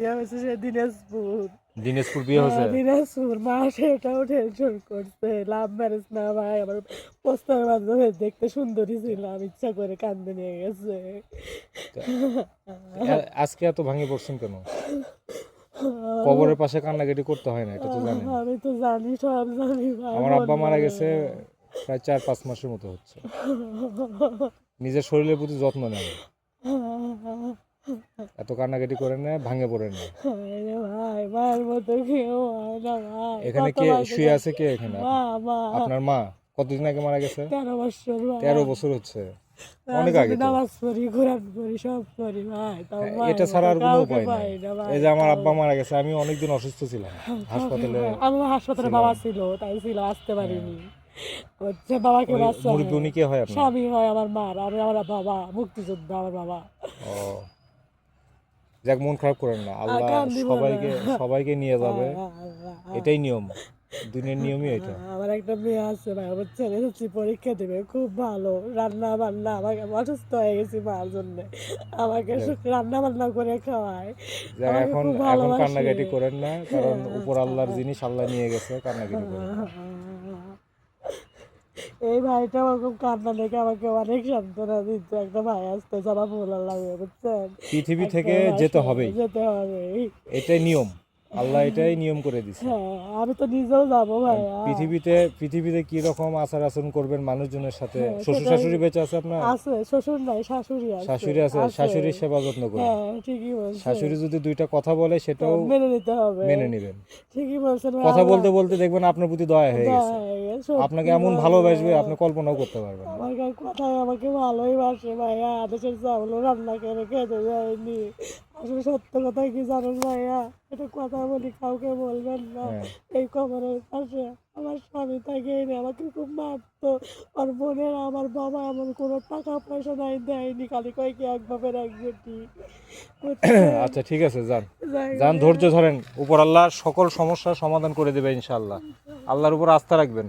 বিয়ে হয়েছে সে দিনাজপুর। দিনাজপুর বিয়ে হয়েছে? দিনাজপুর। মা সেটাও টেনশন করছে, লাভ ম্যারেজ না ভাই, আমার পোস্টারের মাধ্যমে দেখতে সুন্দরী ছিলাম, ইচ্ছা করে কান্দে নিয়ে গেছে। আজকে এত ভাঙে পড়ছেন কেন? কবরের পাশে কান্নাকাটি করতে হয় না, এটা তো জানেন। আমি তো জানি, সব জানি ভাই। আমার আব্বা মারা গেছে প্রায় 4-5 মাসের মতো হচ্ছে। নিজের শরীরের প্রতি যত্ন নেন, এত কান্নাকাটি করেন না, ভাঙে পড়েন না। ভাই মায়ের মতো কেউ হয় না ভাই। এখানে কে শুয়ে আছে? কে এখানে? মা। আপনার মা কতদিন আগে মারা গেছে? 13 বছর ভাই। 13 বছর হচ্ছে, অনেক আগে তো। নামাজ পড়ি, কোরআন পড়ি, সব করি ভাই, তাও এটা ছাড়া আর কোনো উপায় পাই নাই। না ভাই। এই যে আমার আব্বা মারা গেছে, আমি অনেকদিন অসুস্থ ছিলাম হাসপাতালে। আমার হাসপাতালে বাবা ছিল, তাই ছিল, আসতে পারিনি। হচ্ছে বাবাকে বাচ্চা মুরব্বি উনি কে হয় আপনার? স্বামী হয় আমার মার, আমি আমার বাবা মুক্তিযোদ্ধা আমার বাবা। ও যাক, মন খারাপ করেন না, আল্লাহ সবাইকে নিয়ে যাবে, এটাই নিয়ম, দুনিয়ার নিয়মই এটা। আমার একটা মেয়ে আছে ভাই, আমার ছেলে হচ্ছে পরীক্ষা দেবে, খুব ভালো রান্না বান্না, আমাকে অসুস্থ হয়ে গেছি মার জন্য, আমাকে রান্না বান্না করে খাওয়ায়। এখন এখন কান্নাকাটি করেন না, কারণ উপর আল্লাহর জিনিস, আল্লাহ নিয়ে গেছে, কান্নাকাটি করেন না। এই ভাইটা আমার খুব কান্না দেখে আমাকে অনেক সান্ত্বনা দিচ্ছে। একটা ভাই আসতে যারা ভোলা লাগে, বুঝছেন, পৃথিবী থেকে যেতে হবে, এটাই নিয়ম, আল্লাহ এটাই নিয়ম করে দিছে। আমি তো নিজেও যাবো ভাই। পৃথিবীতে কি রকম আচার আচরণ করবেন মানুষজনের সাথে। শ্বশুর শাশুড়ি বেঁচে আছে আপনার? আছে, শ্বশুর নাই, শাশুড়ি আছে। শাশুড়ি আছে, শাশুড়ির সেবা যত্ন করুন। ঠিকই বলছেন। শাশুড়ি যদি দুইটা কথা বলে সেটাও মেনে নিতে হবে, মেনে নেবেন। ঠিকই বলছেন। কথা বলতে বলতে দেখবেন আপনার প্রতি দয়া হয়ে গেছে, আপনাকে এমন ভালোবাসবে আপনি কল্পনাও করতে পারবেন না। আমার কথায় আমাকে ভালোই বাসে ভাইয়া, দেশের চাউলও রান্না করে খেতে যায়নি। আসলে সত্য কথা কি জানেন ভাইয়া, এটা কথা বলি কাউকে বলবেন না। এই কবরের পাশে আমার স্বামী থাকে, আমাকে খুব মারতো, আর বোনের, আমার বাবা এমন কোনো টাকা পয়সা নাই, দেয়নি, খালি কয় কি এক বাপের এক বেটি। আচ্ছা ঠিক আছে, যান, ধৈর্য ধরেন, উপর আল্লাহ সকল সমস্যার সমাধান করে দেবে ইনশাআল্লাহ। আল্লাহর উপর আস্থা রাখবেন।